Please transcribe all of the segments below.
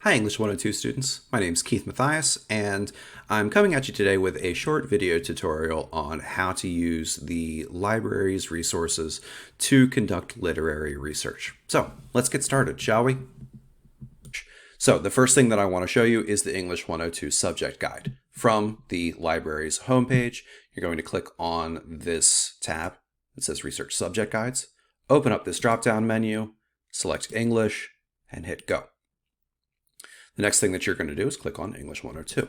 Hi English 102 students, my name is Keith Mathias and I'm coming at you today with a short video tutorial on how to use the library's resources to conduct literary research. So let's get started, shall we? So the first thing that I want to show you is the English 102 subject guide. From the library's homepage, you're going to click on this tab that says Research Subject Guides, open up this drop-down menu, select English, and hit go. The next thing that you're going to do is click on English 102.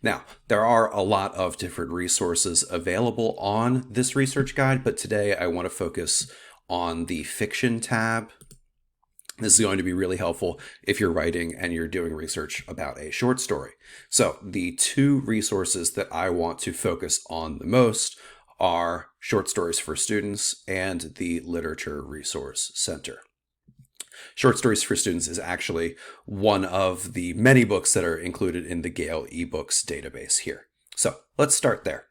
Now, there are a lot of different resources available on this research guide, but today I want to focus on the fiction tab. This is going to be really helpful if you're writing and you're doing research about a short story. So the two resources that I want to focus on the most are Short Stories for Students and the Literature Resource Center. Short Stories for Students is actually one of the many books that are included in the Gale eBooks database here. So let's start there.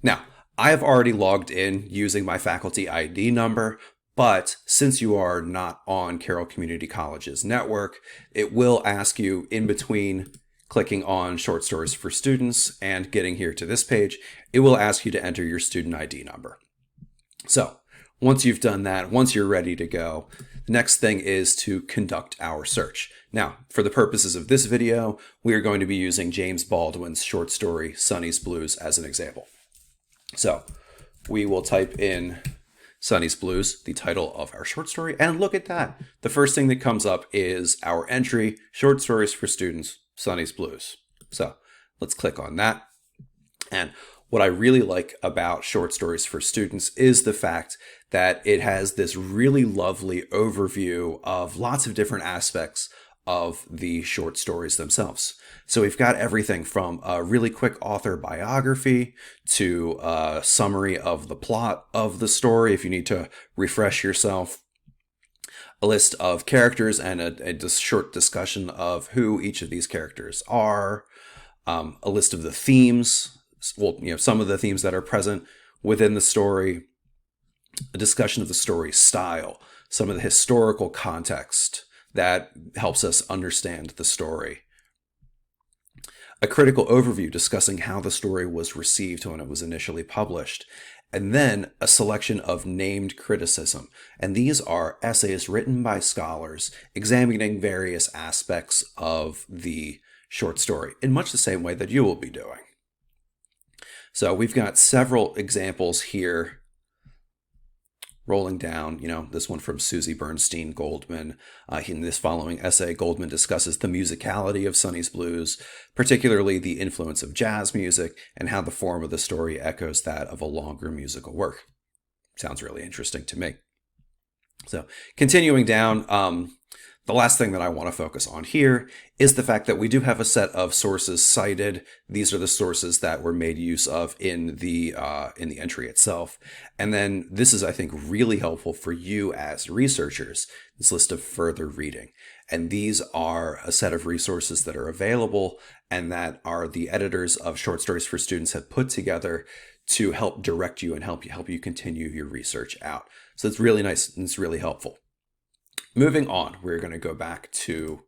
Now, I have already logged in using my faculty ID number, but since you are not on Carroll Community College's network, it will ask you in between clicking on Short Stories for Students and getting here to this page, it will ask you to enter your student ID number. So once you've done that, once you're ready to go, the next thing is to conduct our search. Now, for the purposes of this video, we are going to be using James Baldwin's short story, Sonny's Blues, as an example. So we will type in Sonny's Blues, the title of our short story, and look at that. The first thing that comes up is our entry, Short Stories for Students, Sonny's Blues. So let's click on that. And what I really like about Short Stories for Students is the fact that it has this really lovely overview of lots of different aspects of the short stories themselves. So we've got everything from a really quick author biography to a summary of the plot of the story if you need to refresh yourself, a list of characters and a short discussion of who each of these characters are, a list of the themes, well, some of the themes that are present within the story, a discussion of the story style, some of the historical context that helps us understand the story, a critical overview discussing how the story was received when it was initially published, and then a selection of named criticism. And these are essays written by scholars examining various aspects of the short story in much the same way that you will be doing. So we've got several examples here rolling down, this one from Susie Bernstein Goldman. In this following essay, Goldman discusses the musicality of Sonny's Blues, particularly the influence of jazz music and how the form of the story echoes that of a longer musical work. Sounds really interesting to me. So continuing down, the last thing that I want to focus on here is the fact that we do have a set of sources cited. These are the sources that were made use of in the entry itself. And then this is, I think, really helpful for you as researchers, this list of further reading. And these are a set of resources that are available and that are the editors of Short Stories for Students have put together to help direct you and help you continue your research out. So it's really nice and it's really helpful. Moving on, we're going to go back to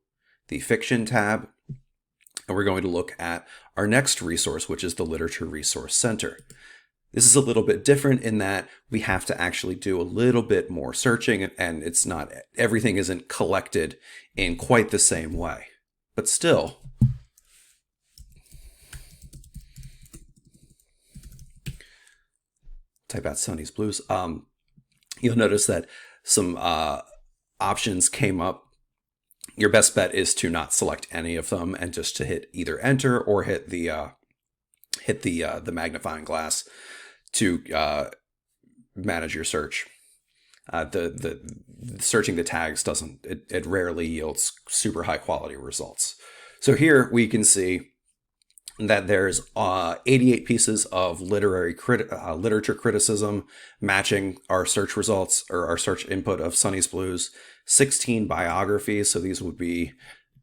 the Fiction tab, and we're going to look at our next resource, which is the Literature Resource Center. This is a little bit different in that we have to actually do a little bit more searching, and everything isn't collected in quite the same way. But still, type out Sonny's Blues. You'll notice that some options came up. Your best bet is to not select any of them and just to hit either enter or hit the magnifying glass to manage your search. The searching the tags it rarely yields super high quality results. So here we can see that there's 88 pieces of literature criticism matching our search results or our search input of Sonny's Blues, 16 biographies. So these would be,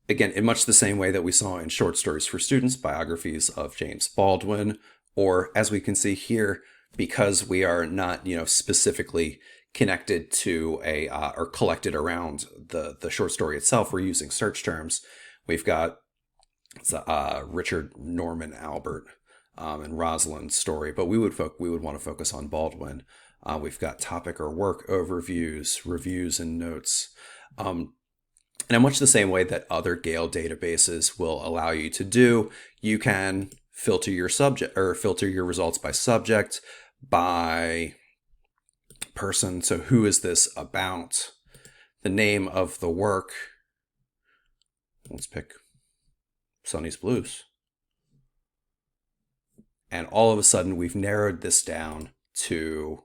again, in much the same way that we saw in Short Stories for Students, biographies of James Baldwin, or as we can see here, because we are not, specifically connected to a or collected around the short story itself. We're using search terms. We've got Richard Norman Albert and Rosalind's story, but we would want to focus on Baldwin. We've got topic or work overviews, reviews, and notes. And in much the same way that other Gale databases will allow you to do, you can filter your subject or filter your results by subject, by person. So who is this about? The name of the work. Let's pick Sonny's Blues. And all of a sudden we've narrowed this down to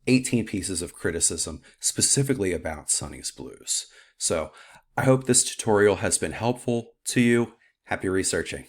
18 pieces of criticism specifically about Sonny's Blues. So I hope this tutorial has been helpful to you. Happy researching.